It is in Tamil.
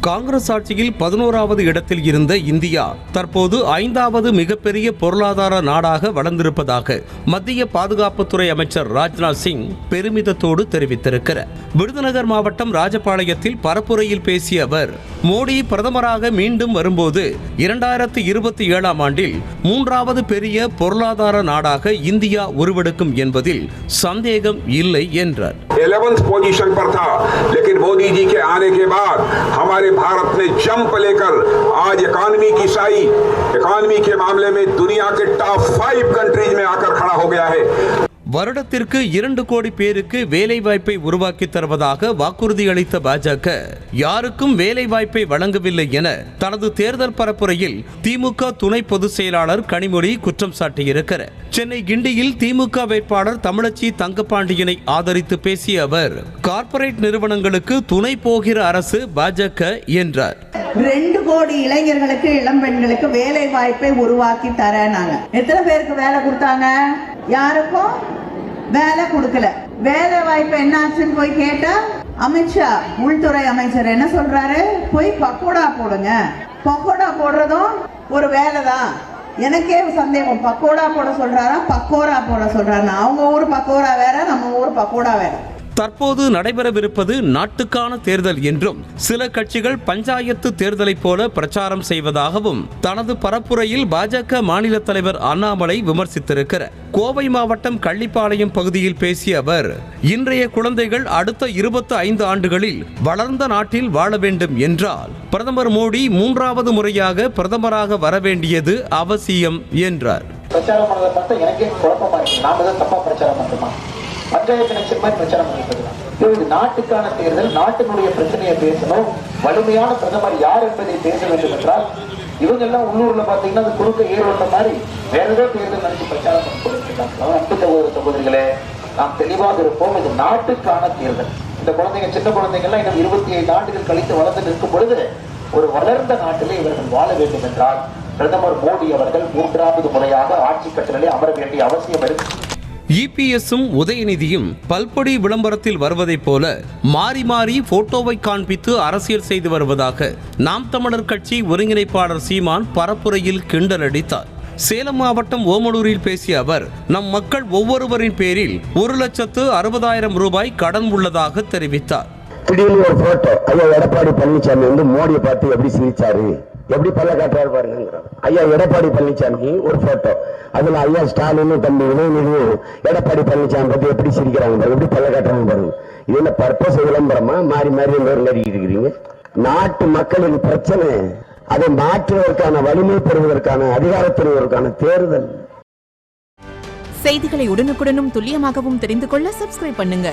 காங்கிரஸ் ஆட்சியில் 11வது இடத்தில் இருந்த இந்தியா தற்போது 5வது மிகப்பெரிய பொருளாதார நாடாக வளர்ந்திருப்பதாக மத்திய பாதுகாப்புத்துறை அமைச்சர் ராஜ்நாத் சிங் பெருமிதத்தோடு தெரிவித்திருக்கிறார். விருதுநகர் மாவட்டம் ராஜபாளையத்தில் பரப்புரையில் பேசிய அவர், மோடி பிரதமராக மீண்டும் வரும்போது 2027ஆம் ஆண்டில் 3வது பெரிய பொருளாதார நாடாக இந்தியா உருவெடுக்கும் என்பதில் சந்தேகம் இல்லை என்றார். 11th पोजीशन पर था, लेकिन मोदी जी के आने के बाद हमारे भारत ने जंप लेकर आज इकोनॉमी के मामले में दुनिया के टॉप 5 कंट्रीज में आकर खड़ा हो गया है. வருடத்திற்கு 2 கோடி பேருக்கு வேலை வாய்ப்பை உருவாக்கி தருவதாக வாக்குறுதி அளித்த பாஜக யாருக்கும் வேலை வாய்ப்பை வழங்கவில்லை என தனது தேர்தல் பரப்புரையில் திமுக துணை பொதுச் செயலாளர் கனிமொழி குற்றம் சாட்டியிருக்கிறார். சென்னை கிண்டியில் திமுக வேட்பாளர் தமிழச்சி தங்கப்பாண்டியனை ஆதரித்து பேசிய அவர், கார்ப்பரேட் நிறுவனங்களுக்கு துணை போகிற அரசு பாஜக என்றார். 2 கோடி இளைஞர்களுக்கு இளம் பெண்களுக்கு வேலை வாய்ப்பை உருவாக்கி தரேனாங்க. எத்தனை பேருக்கு வேலை கொடுத்தாங்க? யாருக்கும் வேலை கொடுக்கல. வேலை வாய்ப்பு என்னாச்சுன்னு போய் கேட்டா அமித்ஷா உள்துறை அமைச்சர் என்ன சொல்றாரு? போய் பக்கோடா போடுங்க. பக்கோடா போடுறதும் ஒரு வேலை தான். எனக்கே சந்தேகம், பக்கோடா போட சொல்றாரா பக்கோடா போட சொல்றாரா? அவங்க ஊர் பக்கோடா வேற, நம்ம ஊர் பக்கோடா வேற. தற்போது நடைபெறவிருப்பது நாட்டுக்கான தேர்தல் என்றும் சில கட்சிகள் பஞ்சாயத்து தேர்தலை போல பிரச்சாரம் செய்வதாகவும் தனது பரப்புரையில் பாஜக மாநில தலைவர் அண்ணாமலை விமர்சித்திருக்கிறார். கோவை மாவட்டம் கள்ளிப்பாளையம் பகுதியில் பேசிய அவர், இன்றைய குழந்தைகள் அடுத்த 25 ஆண்டுகளில் வளர்ந்த நாட்டில் வாழ வேண்டும் என்றால் பிரதமர் மோடி 3வது முறையாக பிரதமராக வர வேண்டியது அவசியம் என்றார். நாட்டுக்கான தேர்தல், நாட்டினுடைய பிரச்சனையை பேசணும், வலிமையான பிரதமர் யார் என்பதை பேச வேண்டும் என்றால் இவங்க எல்லாம் உள்ளூர்ல பாத்தீங்கன்னா குறுக்க ஏறுவட்ட மாதிரி வேற ஏதோ தேர்தல் நினைச்சு பிரச்சாரம் பண்ணிருக்காங்க. அன்பு சகோதரிகளே, நாம் தெளிவாக இருப்போம். இது நாட்டுக்கான தேர்தல். இந்த குழந்தைங்க, சின்ன குழந்தைங்க எல்லாம் இன்னும் 25 ஆண்டுகள் கழித்து வளர்ந்து நிற்கும் பொழுது ஒரு வளர்ந்த நாட்டிலே இவர்கள் வாழ வேண்டும் என்றால் பிரதமர் மோடி அவர்கள் 3வது முறையாக ஆட்சி கட்டளையிலே அமர வேண்டிய அவசியம் இருக்கு. இபிஎஸும் உதயநிதியும் பல்பொடி விளம்பரத்தில் வருவதைப் போல மாறி மாறி போட்டோவை காண்பித்து அரசியல் செய்து வருவதாக நாம் தமிழர் கட்சி ஒருங்கிணைப்பாளர் சீமான் பரப்புரையில் கிண்டல் அடித்தார். சேலம் மாவட்டம் ஓமலூரில் பேசிய அவர், நம் மக்கள் ஒவ்வொருவரின் பேரில் 1,60,000 ரூபாய் கடன் உள்ளதாக தெரிவித்தார். திடீர்னு ஒரு போட்டோ, ஐயா எடப்பாடி பழனிசாமி வந்து மோடியை பார்த்து எப்படி சிரிச்சாரு, எப்படி பல்ல காட்டுறாரு பாருங்க. ஐயா எடப்பாடி பழனிசாமி ஒரு போட்டோ, அதுல ஐயா ஸ்டாலின் தம்பி உதயநிதி எடப்பாடி பழனிசாமி பத்தி எப்படி சிரிக்கிறாங்க பாருங்க, எப்படி பல்ல காட்டுறாங்க பாருங்க. இது என்ன பர்பஸ் விளம்பரமா? மாறி மாறி இருக்கிறீங்க. நாட்டு மக்களின் பிரச்சனை, அதை மாற்றுவதற்கான வலிமை பெறுவதற்கான அதிகாரத்திற்கான தேர்தல். செய்திகளை உடனுக்குடனும் துல்லியமாகவும் தெரிந்து கொள்ள சப்ஸ்கிரைப் பண்ணுங்க.